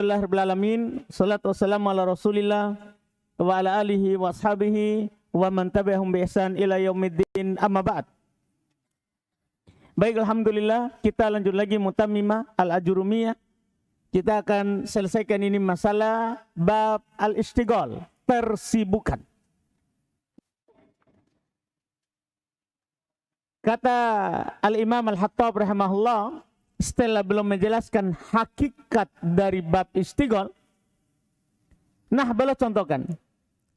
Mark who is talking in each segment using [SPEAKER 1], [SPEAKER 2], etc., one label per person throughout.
[SPEAKER 1] Alhamdulillahirrahmanirrahim. Salatu wassalamu ala rasulillah wa ala alihi wa ashabihi wa man tabi'ahum bi ihsan ila yaumiddin, amma ba'd. Baik, alhamdulillah kita lanjut lagi mutammimah al-ajurumiyah. Kita akan selesaikan ini masalah bab al-istighal, tersibukan. Kata al-Imam al-Hattab rahimahullah, setelah belum menjelaskan hakikat dari bab istighal, nah beliau contohkan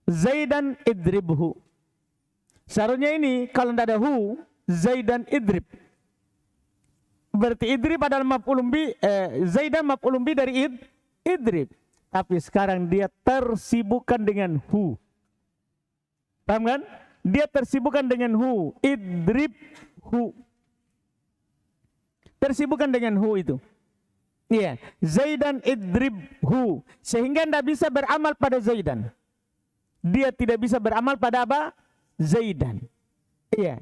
[SPEAKER 1] Zaidan idribhu. Seharusnya ini kalau tidak ada hu, Zaidan idrib. Berarti idrib adalah maf'ulun bi, Zaidan maf'ulun bi dari idrib. Tapi sekarang dia tersibukkan dengan hu. Paham kan? Dia tersibukkan dengan hu, idrib hu. Tersibukkan dengan hu itu. Iya, Zaidan idribhu. Sehingga tidak bisa beramal pada Zaidan. Dia tidak bisa beramal pada apa? Zaidan. Iya.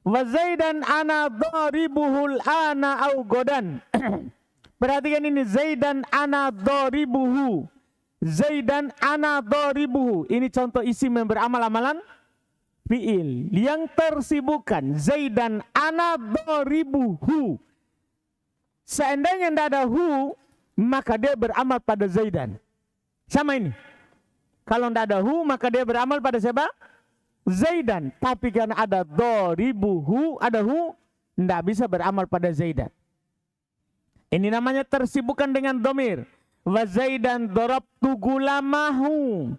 [SPEAKER 1] Wa Zaidan ana dharibuhul ana au godan. Perhatikan ini, Zaidan ana dharibuhu. Zaidan ana dharibuhu. Ini contoh isim yang beramal amalan fi'il. Yang tersibukkan. Zaidan ana dharibuhu. Seandainya tidak ada hu, maka dia beramal pada Zaidan. Sama ini. Kalau tidak ada hu, maka dia beramal pada siapa? Zaidan. Tapi karena ada dharibuhu, ada hu, tidak bisa beramal pada Zaidan. Ini namanya tersibukkan dengan domir. Wa Zaidan darabtu gulamahu.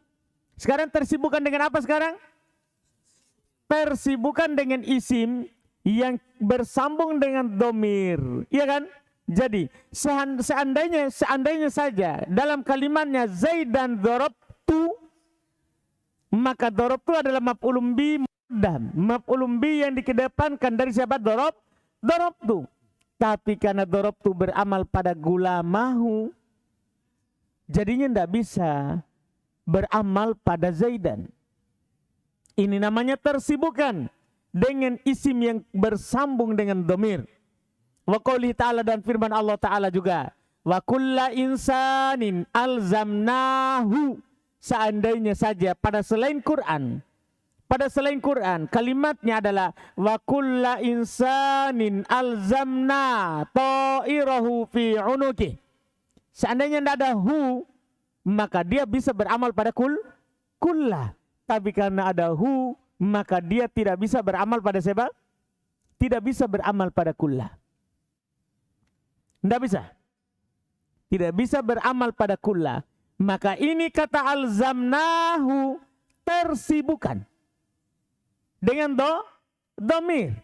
[SPEAKER 1] Sekarang tersibukkan dengan apa sekarang? Tersibukkan dengan isim yang bersambung dengan domir. Iya kan? Jadi seandainya saja dalam kalimatnya Zaidan darabtu, maka darabtu adalah maf'ulun bi muqaddam, maf'ulun bi yang dikedepankan dari siapa? Darabtu. Tapi karena darabtu beramal pada gulamahu, jadinya tidak bisa beramal pada Zaidan. Ini namanya tersibukkan dengan isim yang bersambung dengan domir. Wa qoulihi ta'ala, dan firman Allah Ta'ala juga, wa kulla insanin alzamnahu. Seandainya saja pada selain Quran kalimatnya adalah wa kulla insanin alzamna ta'irahu fi unuki. Seandainya tidak ada hu, maka dia bisa beramal pada kulla. Tapi karena ada hu, maka dia tidak bisa beramal pada siapa? Tidak bisa beramal pada kulla. Tidak bisa. Tidak bisa beramal pada kulla. Maka ini kata alzamnahu, tersibukkan dengan domir.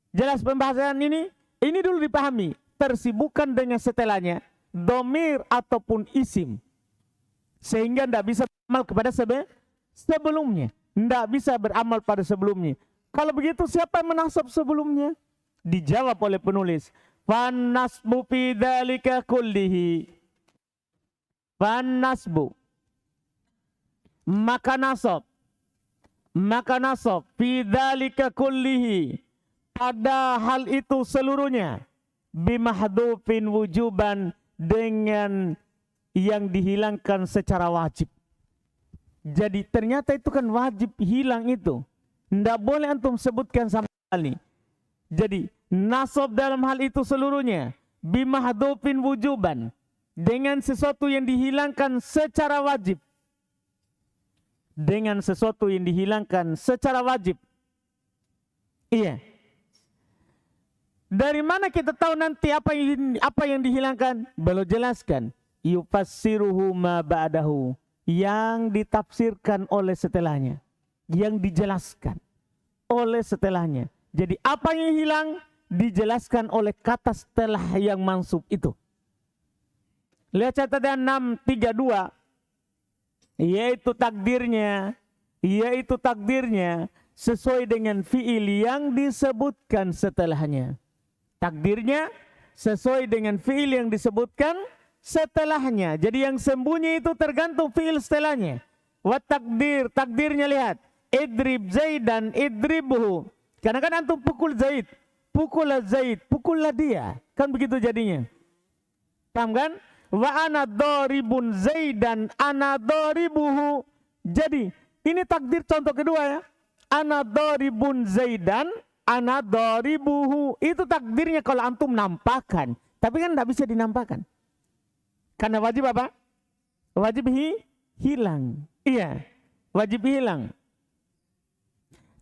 [SPEAKER 1] Jelas pembahasan ini? Ini dulu dipahami. Tersibukkan dengan setelahnya domir ataupun isim. Sehingga tidak bisa beramal kepada sebelumnya. Tidak bisa beramal pada sebelumnya. Kalau begitu siapa yang menasab sebelumnya? Dijawab oleh penulis. Fannasbu fi dzalika kullihi. Fannasbu, maka nasab fi dzalika kullihi, pada hal itu seluruhnya, bimahdufin wujuban, dengan yang dihilangkan secara wajib. Jadi ternyata itu kan wajib hilang itu. Tidak boleh antum sebutkan sama sekali. Jadi nasab dalam hal itu seluruhnya bimahdufin wujuban, dengan sesuatu yang dihilangkan secara wajib. Dengan sesuatu yang dihilangkan secara wajib. Iya. Dari mana kita tahu nanti apa yang dihilangkan? Belum jelaskan. Yufassiruhu ma ba'dahu, yang ditafsirkan oleh setelahnya, yang dijelaskan oleh setelahnya. Jadi apa yang hilang dijelaskan oleh kata setelah yang mansub itu. Lihat catatan 632, yaitu takdirnya sesuai dengan fiil yang disebutkan setelahnya. Takdirnya sesuai dengan fiil yang disebutkan setelahnya. Jadi yang sembunyi itu tergantung fiil setelahnya. Wa takdirnya lihat, idrib Zaidan idribhu. Karena kan antum pukul Zaid, pukullah dia. Kan begitu jadinya. Paham kan? Wa ana doribun Zaidan ana doribuhu. Jadi ini takdir contoh kedua ya. Ana doribun Zaidan ana doribuhu. Itu takdirnya kalau antum nampakkan. Tapi kan tidak bisa dinampakkan. Karena wajib apa? Wajib hilang. Iya, wajib hilang.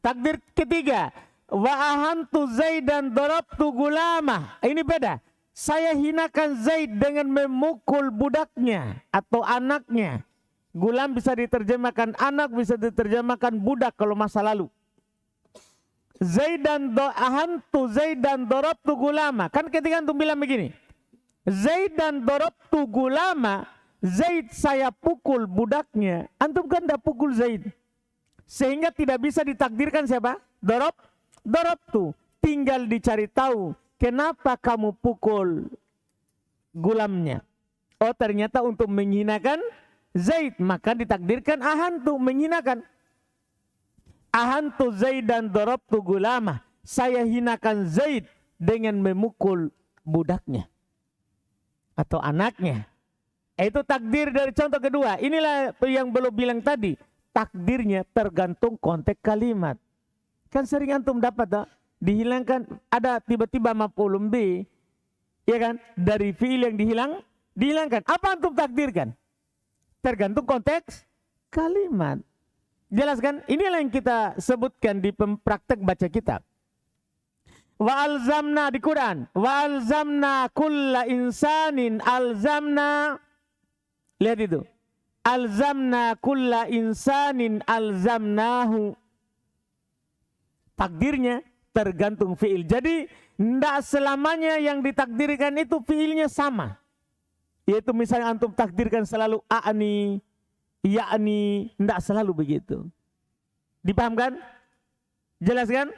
[SPEAKER 1] Takdir ketiga, wa ahantu Zaidan darabtu gulamah. Ini beda. Saya hinakan Zaid dengan memukul budaknya atau anaknya. Gulam bisa diterjemahkan anak, bisa diterjemahkan budak kalau masa lalu. Ahantu Zaidan darabtu gulama. Kan ketika antum bilang begini, Zaidan darabtu gulama, Zaid saya pukul budaknya. Antum kan tidak pukul Zaid. Sehingga tidak bisa ditakdirkan siapa? Darabtu. Tinggal dicari tahu. Kenapa kamu pukul gulamnya? Oh ternyata untuk menghinakan Zaid. Maka ditakdirkan ahantu menghinakan. Ahantu Zaidan darabtu gulamah. Saya hinakan Zaid dengan memukul budaknya. Atau anaknya. Itu takdir dari contoh kedua. Inilah yang belum bilang tadi. Takdirnya tergantung konteks kalimat. Kan sering antum dapat dihilangkan, ada tiba-tiba maf'ulun bih, ya kan, dari fiil yang dihilangkan. Apa antum takdirkan? Tergantung konteks kalimat. Jelas kan? Inilah yang kita sebutkan di praktek baca kitab. Wa alzamna di Quran. Wa alzamna kulla insanin alzamna. Lihat itu. Alzamna kulla insanin alzamnahu. Takdirnya tergantung fiil. Jadi tidak selamanya yang ditakdirkan itu fiilnya sama. Yaitu misalnya antum takdirkan selalu a'ni, ya'ni, tidak selalu begitu. Dipahamkan? Jelas kan?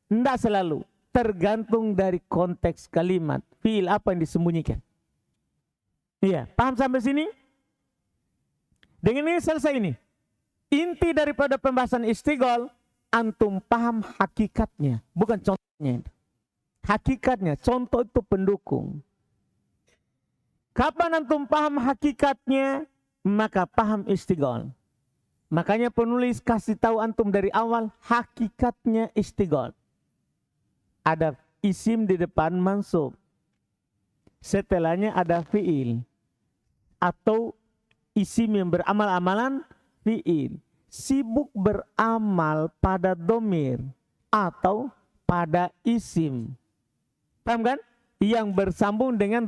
[SPEAKER 1] Tidak selalu. Tergantung dari konteks kalimat. Fiil apa yang disembunyikan. Iya, paham sampai sini? Dengan ini selesai ini. Inti daripada pembahasan istighol, antum paham hakikatnya, bukan contohnya. Hakikatnya, contoh itu pendukung. Kapan antum paham hakikatnya, maka paham istighol. Makanya penulis kasih tahu antum dari awal hakikatnya istighol. Ada isim di depan mansub. Setelahnya ada fiil. Atau isim yang beramal-amalan fiil. Sibuk beramal pada domir atau pada isim. Paham kan? Yang bersambung dengan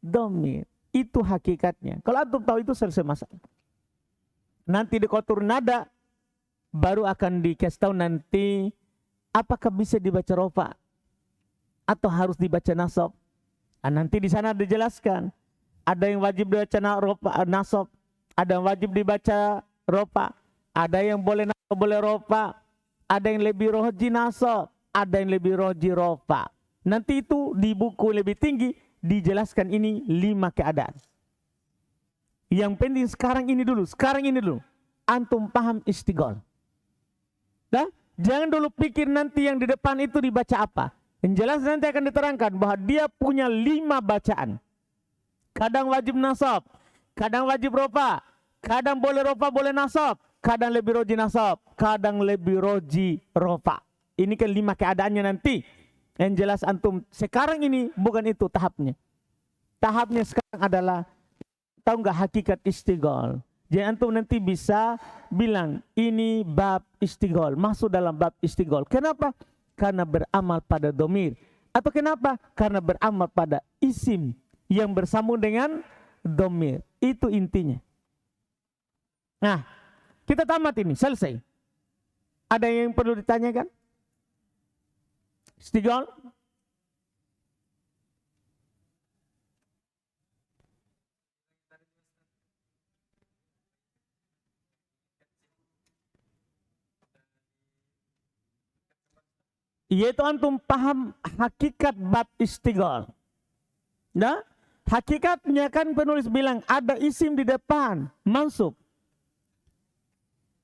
[SPEAKER 1] domir. Itu hakikatnya. Kalau antum tahu itu selesai masalah. Nanti di kotur nada baru akan dikasih tahu nanti apakah bisa dibaca rofa atau harus dibaca nasab. Nanti di sana dijelaskan. Ada yang wajib dibaca nasab, ada yang wajib dibaca rofa. Ada yang boleh nasab, boleh rofa. Ada yang lebih roji nasab, ada yang lebih roji rofa. Nanti itu di buku lebih tinggi dijelaskan ini 5 keadaan. Yang penting sekarang ini dulu. Antum paham istighol. Dah? Jangan dulu pikir nanti yang di depan itu dibaca apa. Yang jelas nanti akan diterangkan bahwa dia punya 5 bacaan. Kadang wajib nasab, kadang wajib rofa, kadang boleh rofa, boleh nasab, kadang lebih roji nasab, kadang lebih roji rofa. Ini kan 5 keadaannya nanti. Yang jelas antum sekarang ini bukan itu tahapnya. Tahapnya sekarang adalah tahu nggak hakikat istighol. Jadi antum nanti bisa bilang ini bab istighol, masuk dalam bab istighol. Kenapa? Karena beramal pada domir. Atau kenapa? Karena beramal pada isim yang bersambung dengan domir. Itu intinya. Nah, kita tamat ini, selesai. Ada yang perlu ditanyakan? Istighol? Yaitu antum paham hakikat bab istighol. Nah, hakikatnya kan penulis bilang ada isim di depan, mansub.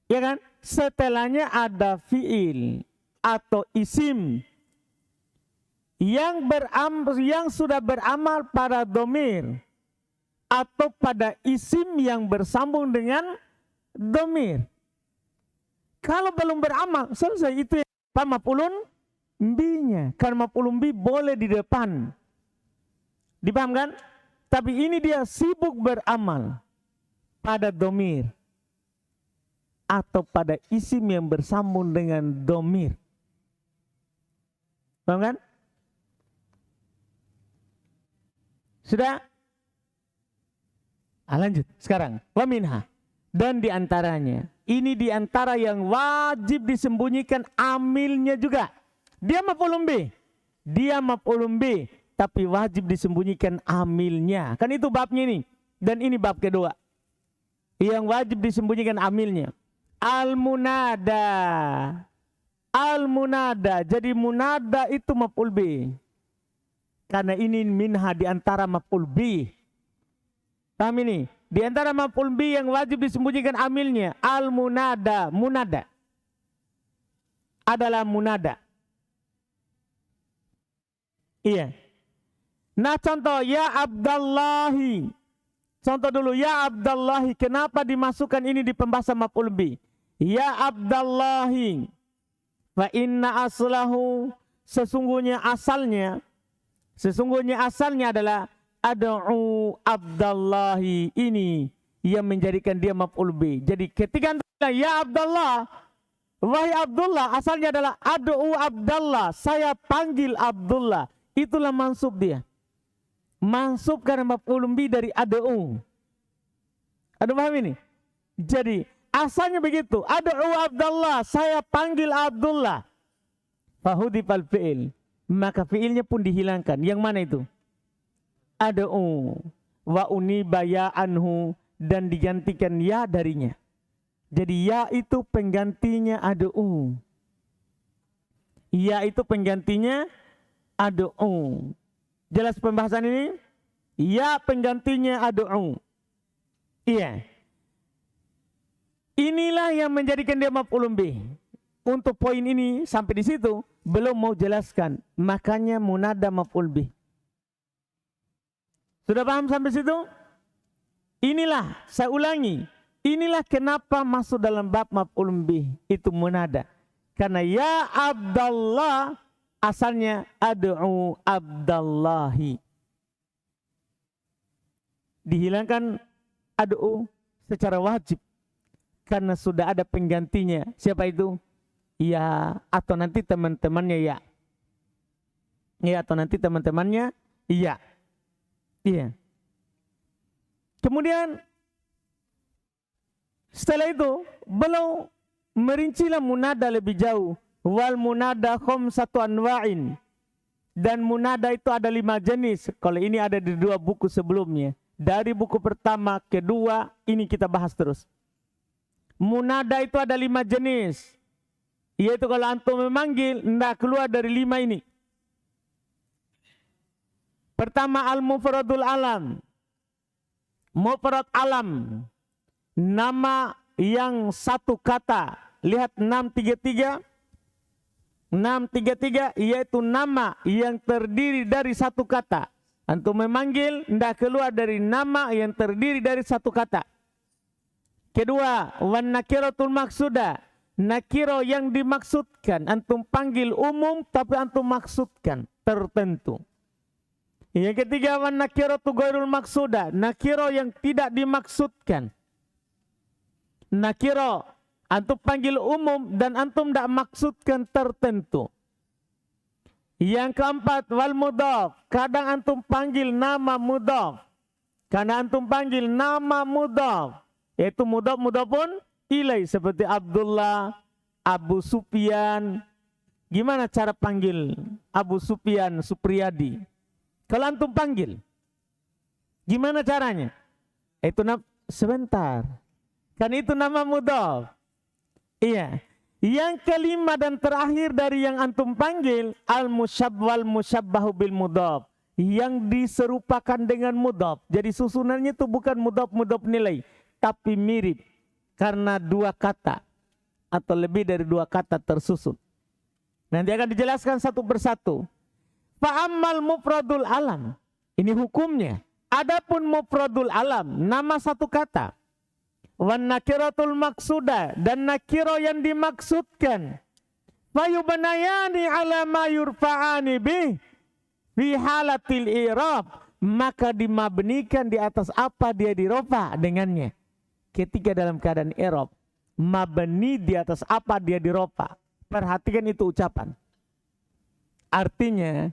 [SPEAKER 1] Ya kan? Setelahnya ada fiil atau isim yang sudah beramal pada domir. atau pada isim yang bersambung dengan domir. Kalau belum beramal, selesai, itu yang maf'ulun bi-nya. Karena maf'ulun bi boleh di depan. Dipaham kan? Tapi ini dia sibuk beramal pada domir atau pada isim yang bersambung dengan domir. Paham kan? Sudah? Lanjut sekarang. Wa minha. Dan diantaranya. Ini diantara yang wajib disembunyikan amilnya juga. Dia maf'ulun bih. Dia maf'ulun bih. Tapi wajib disembunyikan amilnya. Kan itu babnya ini. Dan ini bab kedua. Yang wajib disembunyikan amilnya. Al-munada. Al-munada. Jadi munada itu maf'ul bih. Karena ini minha diantara maf'ul bih. Paham ini? Di antara maf'ul bih yang wajib disembunyikan amilnya. Al-munada. Munada. Adalah munada. Iya. Nah contoh. Ya Abdallahi. Contoh dulu. Ya Abdallahi. Kenapa dimasukkan ini di pembahasan maf'ul bih? Ya Abdallahi. Fa inna aslahu. Sesungguhnya asalnya adalah ad'u Abdallahi. Ini yang menjadikan dia maf'ul bih. Jadi ketika ya Abdullah, wahai Abdullah, asalnya adalah ad'u Abdullah, saya panggil Abdullah. Itulah mansub dia. Mansub karena maf'ul bih dari ad'u. Ada paham ini? Jadi asalnya begitu, ad'u Abdullah, saya panggil Abdullah. Fahudifal fi'il. Maka fi'ilnya pun dihilangkan. Yang mana itu? Ad'u wa uniba ya anhu, dan digantikan ya darinya. Jadi ya itu penggantinya ad'u. Ya itu penggantinya ad'u. Jelas pembahasan ini? Ya penggantinya ad'u. Iya. Inilah yang menjadikan dia maf'ulun bih. Untuk poin ini sampai di situ belum mau jelaskan. Makanya munada maf'ul bih. Sudah paham sampai situ? Inilah, saya ulangi. Inilah kenapa masuk dalam bab maf'ulun bih. Itu munada. Karena ya Abdallah asalnya ad'u Abdallahi. Dihilangkan ad'u secara wajib. Karena sudah ada penggantinya. Siapa itu? Ya, atau nanti teman-temannya ya. Ya, atau nanti teman-temannya ya. Iya. Kemudian setelah itu belum merincilah munada lebih jauh. Wal munada khamsatu anwa'in. Dan munada itu ada 5 jenis. Kalau ini ada di 2 buku sebelumnya. Dari buku pertama, kedua, ini kita bahas terus. Munada itu ada 5 jenis. Yaitu kalau antum memanggil, tidak keluar dari 5 ini. Pertama al-mufradul alam. Mufrad alam. Nama yang satu kata. Lihat 633. 633 yaitu nama yang terdiri dari satu kata. Antum memanggil, tidak keluar dari nama yang terdiri dari satu kata. Kedua, wan nakiratul maksuda. Nakiro yang dimaksudkan. Antum panggil umum tapi antum maksudkan tertentu. Yang ketiga, wan nakiratu ghairul maksuda. Nakiro yang tidak dimaksudkan. Nakiro antum panggil umum dan antum tidak maksudkan tertentu. Yang keempat, wal mudhaf. Kadang antum panggil nama mudhaf. Karena antum panggil nama mudhaf. Yaitu mudhaf pun ilai. Seperti Abdullah, Abu Sufyan. Gimana cara panggil Abu Sufyan, Supriyadi? Kalau antum panggil, gimana caranya? Itu sebentar. Kan itu nama mudhaf. Iya. Yang kelima dan terakhir dari yang antum panggil, al-musyabbal musyabbahu bil mudhaf. Yang diserupakan dengan mudhaf. Jadi susunannya itu bukan mudhaf nilai, tapi mirip. Karena 2 kata atau lebih dari 2 kata tersusun. Nanti akan dijelaskan satu persatu. Fa'ammal mufradul alam. Ini hukumnya. Adapun mufradul alam, nama satu kata. Wan nakiratul maksuda, dan nakiro yang dimaksudkan. Fayubanayani ala ma yurfa'ani bih fi halatil i'rab, maka dimabnikan di atas apa dia dirofa dengannya. Ketika dalam keadaan i'rab, mabni di atas apa dia dirofa. Perhatikan itu ucapan. Artinya,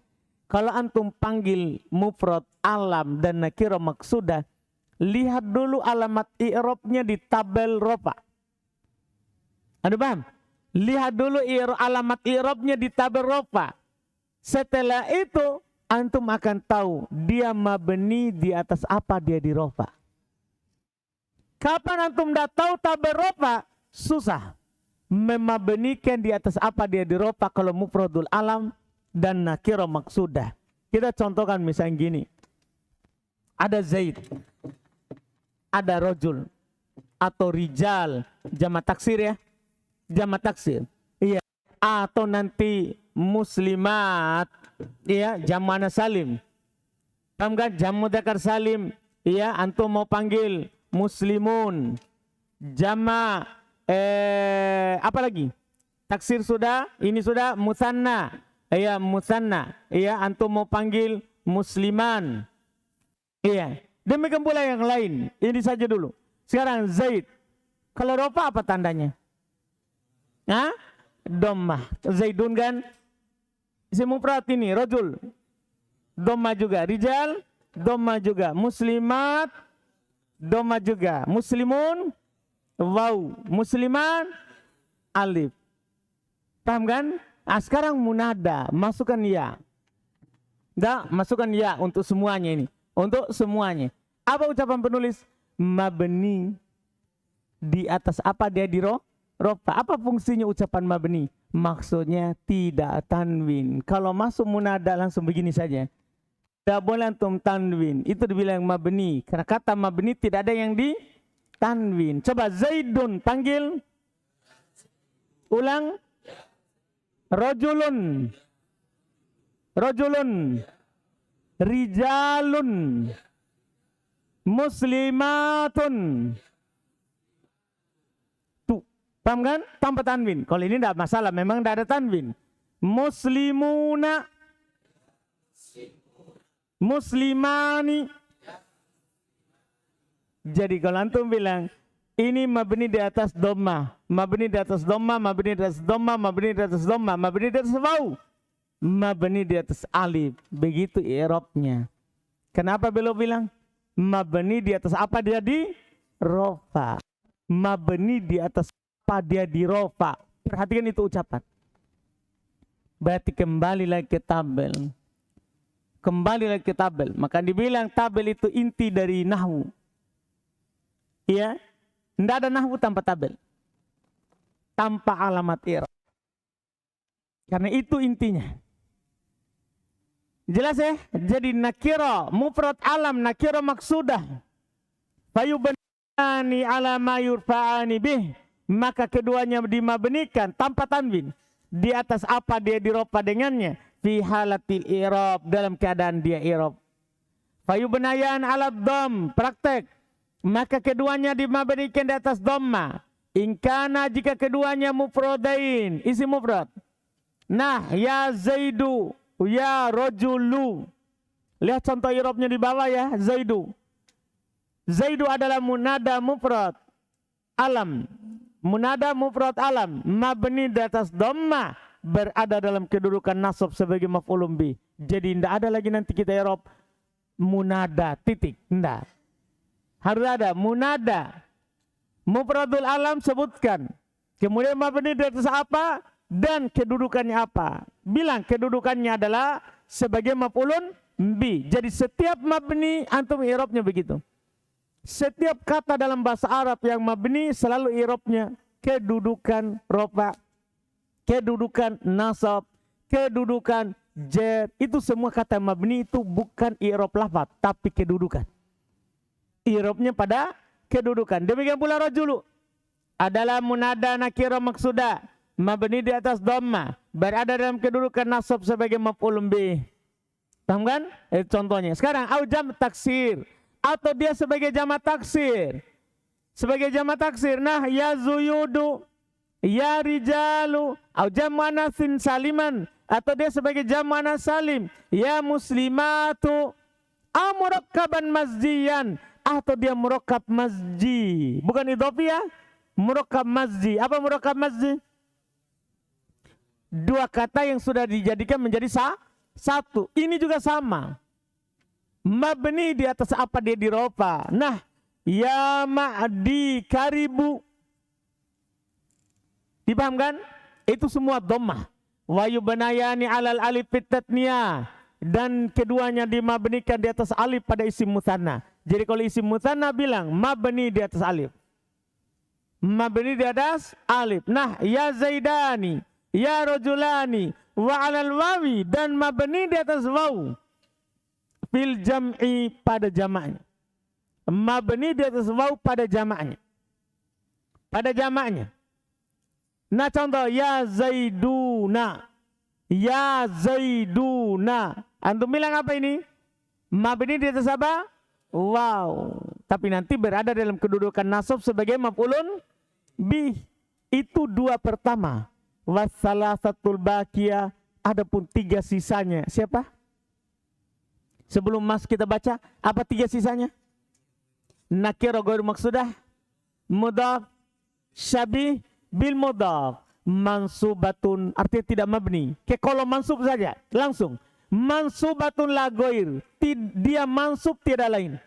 [SPEAKER 1] kalau antum panggil mufrad alam dan nakiro maksudah, lihat dulu alamat i'rabnya di tabel rofa. Anda paham? Lihat dulu alamat i'rabnya di tabel rofa. Setelah itu, antum akan tahu dia mabni di atas apa dia di rofa. Kapan antum dah tahu tabel rofa? Susah. Memabnikan di atas apa dia di rofa kalau mufradul alam dan nakiro maksudah. Kita contohkan misalnya gini. Ada Zaid, ada rojul, atau rijal, jamak taksir ya. Jamak taksir. Iya. Atau nanti muslimat, iya, jamak salim. Paham kan? Jamak mudzakkar salim. Iya, antum mau panggil muslimun. Jamak apa lagi? Taksir sudah, ini sudah musanna. Iya, musanna. Iya, antum mau panggil musliman. Iya. Demikian pula yang lain. Ini saja dulu. Sekarang Zaid. Kalau rofa apa tandanya? Hah? Dhammah. Zaidun kan? Isim mufrad ini, rajul. Dhammah juga. Rijal, dhammah juga. Muslimat, dhammah juga. Muslimun, waw. Musliman, alif. Paham kan? Nah, sekarang munada, masukkan ya. Dah, masukkan ya untuk semuanya ini. Untuk semuanya. Apa ucapan penulis? Mabni di atas apa dia di rofa. Apa fungsinya ucapan mabni? Maksudnya tidak tanwin. Kalau masuk munada langsung begini saja. Tidak boleh antum tanwin. Itu dibilang mabni. Karena kata mabni tidak ada yang di tanwin. Coba Zaidun panggil. Ulang. Rajulun. Rajulun. Rijalun. Muslimatun. Tuh, paham kan? Tanpa tanwin. Kalau ini tidak masalah, memang tidak ada tanwin. Muslimuna. Muslimani. Jadi kalau antum bilang ini mabni di atas dhammah, mabni di atas dhammah, mabni di atas dhammah, mabni di atas dhammah, mabni di atas waw, mabni di atas alif. Begitu i'rabnya. Kenapa beliau bilang mabni di atas apa dia di rofa? Mabni di atas apa dia di rofa? Perhatikan itu ucapan. Berarti kembali lagi ke tabel. Kembali lagi ke tabel. Maka dibilang tabel itu inti dari nahwu. Iya. Tidak ada nahwu tanpa tabel. Tanpa alamat i'rab. Karena itu intinya. Jelas ya? Jadi nakira, mufrad alam, nakira maksudah. Fayubanani ala ma yurfa'ani bih. Maka keduanya dimabnikan tanpa tanwin. Di atas apa dia dirofa dengannya. Fi halatil i'rab, dalam keadaan dia i'rab. Fayubanayan ala dham, praktek. Maka keduanya dimabnikan di atas dhamma. Ingkana jika keduanya mufradain, isi mufrad. Nah, ya Zaidu, ya rojulu. Lihat contoh i'rabnya di bawah ya, Zaidu. Zaidu adalah munada mufrad alam. Munada mufrad alam, mabni di atas dhamma, berada dalam kedudukan nasab sebagai maf'ulun bih. Jadi tidak ada lagi nanti kita i'rab munada titik, tidak. Harus ada munada. Mufradul alam sebutkan. Kemudian mabni di atas apa dan kedudukannya apa. Bilang kedudukannya adalah sebagai maf'ulun bi. Jadi setiap mabni antum i'rabnya begitu. Setiap kata dalam bahasa Arab yang mabni selalu i'rabnya kedudukan rofa, kedudukan nasab, kedudukan jar. Itu semua kata mabni itu bukan i'rab lafaz tapi kedudukan. I'rabnya pada kedudukan. Demikian pula rajulu adalah munada nakira maksuda, mabni di atas dhamma, berada dalam kedudukan nasab sebagai maf'ulun bih. Paham kan? Contohnya. Sekarang au jam taksir atau dia sebagai jamak taksir. Sebagai jamak taksir. Nah, ya zuyudu, ya rijalu, au jam muannatsin saliman atau dia sebagai jamak muannats salim. Ya muslimatu, au murakkaban masjiyan atau dia murakkab masjid. Bukan idhofi ya. Murakkab masjid. Apa murakkab masjid? Dua kata yang sudah dijadikan menjadi satu. Ini juga sama. Mabni di atas apa dia dirofa. Nah, ya ma'di karibu. Dipahamkan? Itu semua dhammah. Wa yubnayani alal alif tatniyah. Dan keduanya dimabnikan di atas alif pada isim mutsanna. Jadi kalau isim mutsanna bilang mabni di atas alif. Mabni di atas alif. Nah, ya zaidani, ya rajulani, wa alal wawi, dan mabni di atas waw. Fil jam'i pada jamaknya. Mabni di atas waw pada jamaknya. Pada jamaknya. Nah contoh, ya zaiduna. Ya zaiduna. Antum bilang apa ini? Mabni di atas apa? Wow. Tapi nanti berada dalam kedudukan nasab sebagai maf'ulun bih. Itu dua pertama. Wassalasatul baqiyah. Adapun tiga sisanya. Siapa? Sebelum mas kita baca, apa tiga sisanya? Nakira ghair maksudah, mudhaf, syabih bil mudhaf, mansubatun, artinya tidak mabni. Kayak kalau mansub saja, langsung. Mansubatun la ghair, dia mansub tiada lain.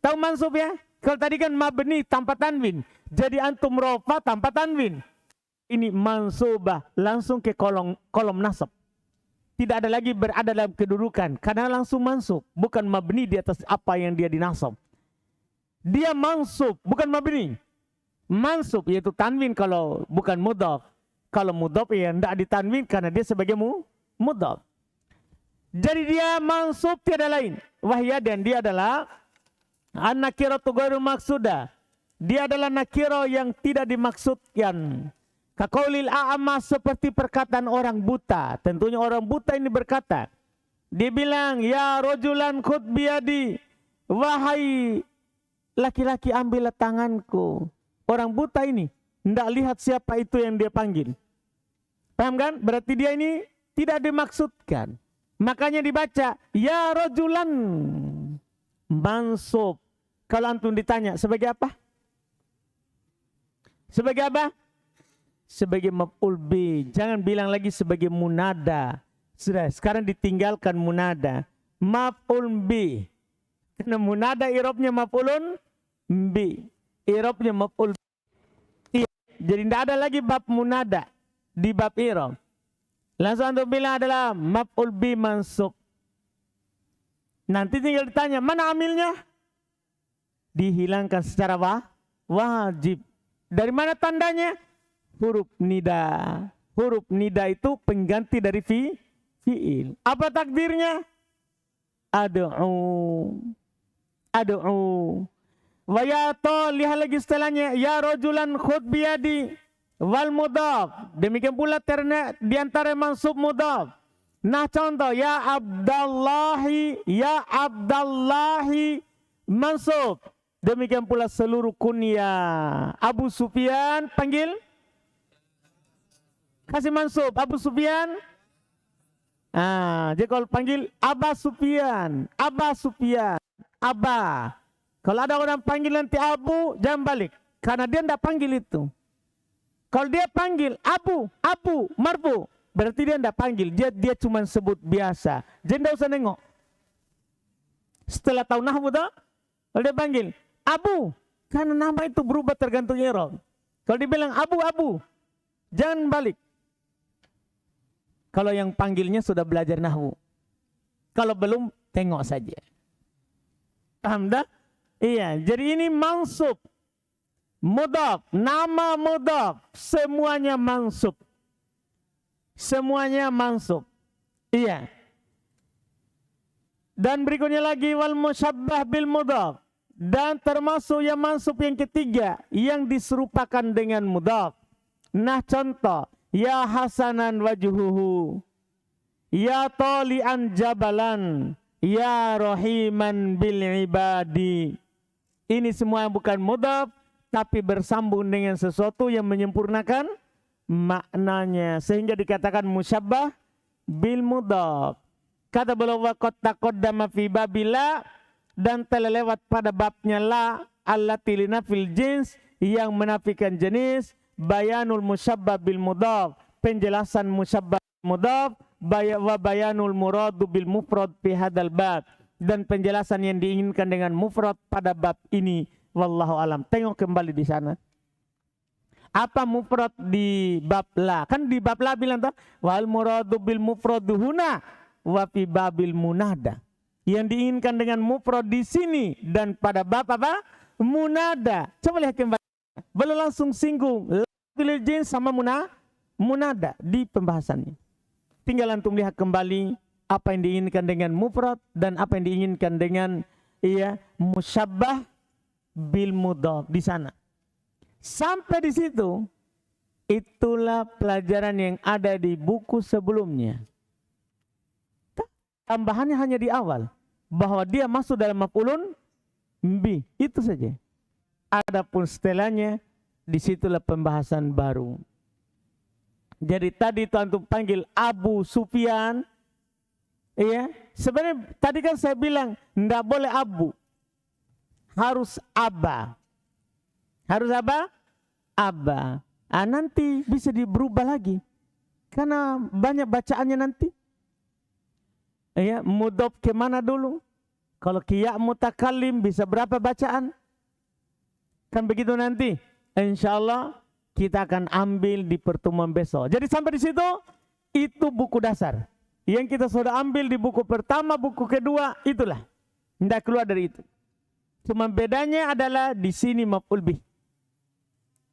[SPEAKER 1] Tahu mansub ya? Kalau tadi kan mabni tanpa tanwin, jadi antum rofa tanpa tanwin. Ini mansubah, langsung ke kolom nasab. Tidak ada lagi berada dalam kedudukan karena langsung mansub, bukan mabni di atas apa yang dia dinasab. Dia mansub, bukan mabni. Mansub yaitu tanwin kalau bukan mudhaf. Kalau mudhaf ya tidak ditanwin karena dia sebagai mudhaf. Jadi dia mansub tiada lain. Wahya, dan dia adalah an-nakiratu ghairu maksudah. Dia adalah nakiro yang tidak dimaksudkan. Kaqaulil a'ma, seperti perkataan orang buta. Tentunya orang buta ini berkata, dia bilang, ya rajulan khudh biyadi, wahai laki-laki ambillah tanganku. Orang buta ini tidak lihat siapa itu yang dia panggil. Paham kan? Berarti dia ini tidak dimaksudkan. Makanya dibaca, ya rajulan, mansub. Kalau antum ditanya sebagai apa? Sebagai apa? Sebagai maf'ul bi. Jangan bilang lagi sebagai munada. Sudah, sekarang ditinggalkan munada. Maf'ul bi. Karena munada i'rabnya maf'ulun bi. I'rabnya maf'ul bi. Iya. Jadi tidak ada lagi bab munada di bab i'rab. Langsung antum bilang adalah maf'ul bi mansub. Nanti tinggal ditanya, mana amilnya? Dihilangkan secara wajib. Dari mana tandanya? Huruf nida. Huruf nida itu pengganti dari fi'il. Apa takdirnya? Ad'u. Ad'u. Wa ya to, lihat lagi setelahnya. Ya rajulan khudh biyadi. Wal mudhaf. Demikian pula terna diantara mansub mudhaf. Nah contoh, ya Abdallahi. Ya Abdallahi mansub. Demikian pula seluruh kunyah. Abu Sufyan panggil? Kasih mansub, Abu Sufyan. Jadi kalau panggil Aba Sufyan, Aba Sufyan, Aba. Kalau ada orang panggil nanti Abu, jangan balik. Karena dia tidak panggil itu. Kalau dia panggil Abu, Abu, marfu, berarti dia tidak panggil. Dia cuma sebut biasa. Jadi tidak usah nengok. Setelah tahu nahwu dah, kalau dia panggil Abu, karena nama itu berubah tergantung i'rab. Kalau dibilang Abu, Abu, jangan balik. Kalau yang panggilnya sudah belajar nahwu. Kalau belum, tengok saja. Paham dah? Iya, jadi ini mansub. Mudhaf, nama mudhaf, semuanya mansub. Semuanya mansub. Iya. Dan berikutnya lagi, wal musyabbah bil mudhaf. Dan termasuk yang mansub yang ketiga, yang diserupakan dengan mudhaf. Nah contoh, ya hasanan wajuhuhu. Ya tali'an jabalan, ya rahiman bil ibadi. Ini semua bukan mudhaf, tapi bersambung dengan sesuatu yang menyempurnakan maknanya. Sehingga dikatakan musyabbah bil mudhaf. Kata beliau wa qad taqaddama fi babila, dan telah lewat pada babnya la allati linafil jins, yang menafikan jenis, bayanul musyabbah bil mudhaf, penjelasan musyabbah mudhaf, wa bayanul muradu bil mufrad fi hadzal bab, dan penjelasan yang diinginkan dengan mufrad pada bab ini. Wallahu alam. Tengok kembali di sana. Apa mufrad di bab la? Kan di bab la bilang tuh wal muradu bil mufradu huna wa fi babil munada. Yang diinginkan dengan mufrad di sini dan pada bab apa? Munada. Coba lihat kembali. Belum langsung singgung la jins sama munada di pembahasannya. Tinggal antum lihat kembali apa yang diinginkan dengan mufrad dan apa yang diinginkan dengan musyabbah bil mudhaf di sana. Sampai di situ, itulah pelajaran yang ada di buku sebelumnya. Tambahannya hanya di awal, bahwa dia masuk dalam maf'ulun bi, itu saja. Adapun setelahnya, disitulah pembahasan baru. Jadi tadi itu antum panggil Abu Sufyan, sebenarnya tadi kan saya bilang tidak boleh Abu, harus Aba. Harus apa? Aba. Nanti bisa berubah lagi. Karena banyak bacaannya nanti. Mudhaf kemana dulu? Kalau kiya mutakallim bisa berapa bacaan? Kan begitu nanti. Insyaallah kita akan ambil di pertemuan besok. Jadi sampai di situ, itu buku dasar. Yang kita sudah ambil di buku pertama, buku kedua, itulah. Tidak keluar dari itu. Cuma bedanya adalah di sini maf'ul bih.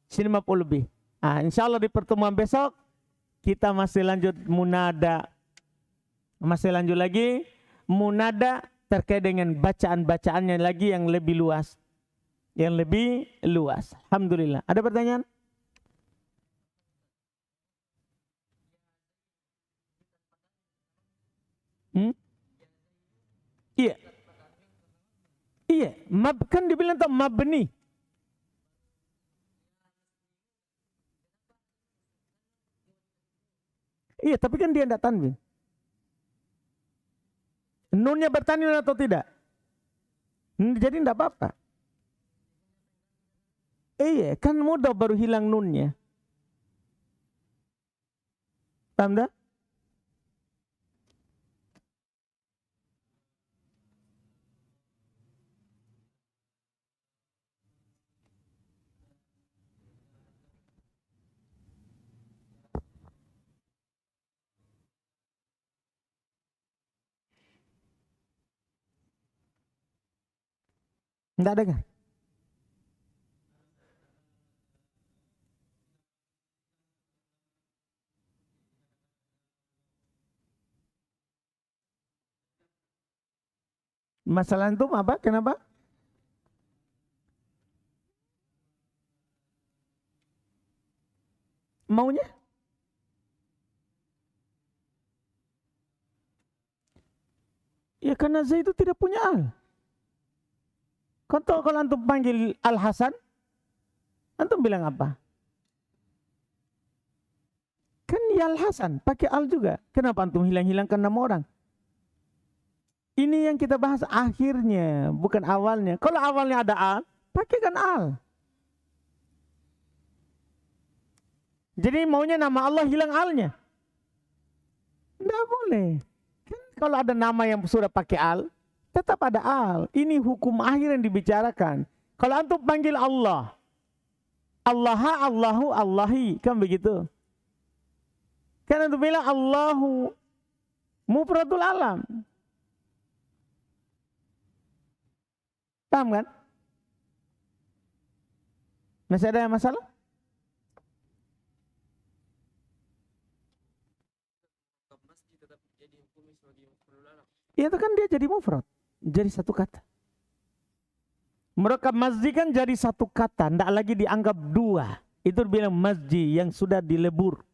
[SPEAKER 1] Sini maf'ul bih. Insyaallah di pertemuan besok kita masih lanjut munada. Masih lanjut lagi munada terkait dengan bacaan-bacaannya lagi yang lebih luas. Yang lebih luas. Alhamdulillah. Ada pertanyaan? Iya. Iya, kan dibilang tuh mabni. Iya, tapi kan dia tidak tanwin. Nunnya bertanwin atau tidak? Jadi tidak apa-apa. Iya, kan mudah baru hilang nunnya. Paham tak? Tidak ada kan? Masalah itu apa? Kenapa? Maunya? Ya karena Zaid itu tidak punya al. Kalau antum panggil Al Hasan, antum bilang apa? Kan ya Al Hasan, pakai al juga. Kenapa antum hilang-hilangkan nama orang? Ini yang kita bahas akhirnya, bukan awalnya. Kalau awalnya ada al, pakaikan al. Jadi maunya nama Allah hilang alnya? Tidak boleh. Kan kalau ada nama yang sudah pakai al, tetap ada al. Ini hukum akhir yang dibicarakan. Kalau antum panggil Allah, Allah, Allahu, Allahi, kan begitu. Kan antum bilang Allahu mufradul alam. Paham kan? Masih ada masalah? Ya itu kan dia jadi mufrad, jadi satu kata. Mereka masjid kan jadi satu kata, tidak lagi dianggap dua. Itu bilang masjid yang sudah dilebur.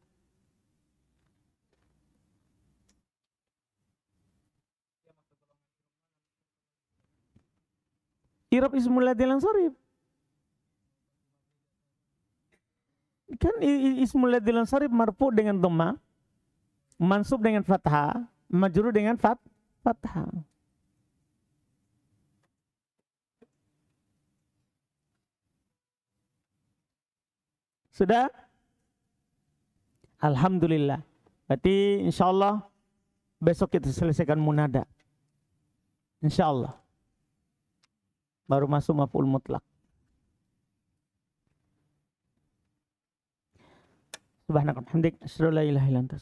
[SPEAKER 1] I'rab ismul ladzi lansharif. Kan ismul ladzi lansharif marfu dengan dhamma, mansub dengan fathah, majrur dengan fathah. Sudah? Alhamdulillah. Berarti insyaallah besok kita selesaikan munada. Insyaallah. Baru masuk maf'ul mutlak. Subhanakallahumma hamdik, asyhadu an la ilaha illa anta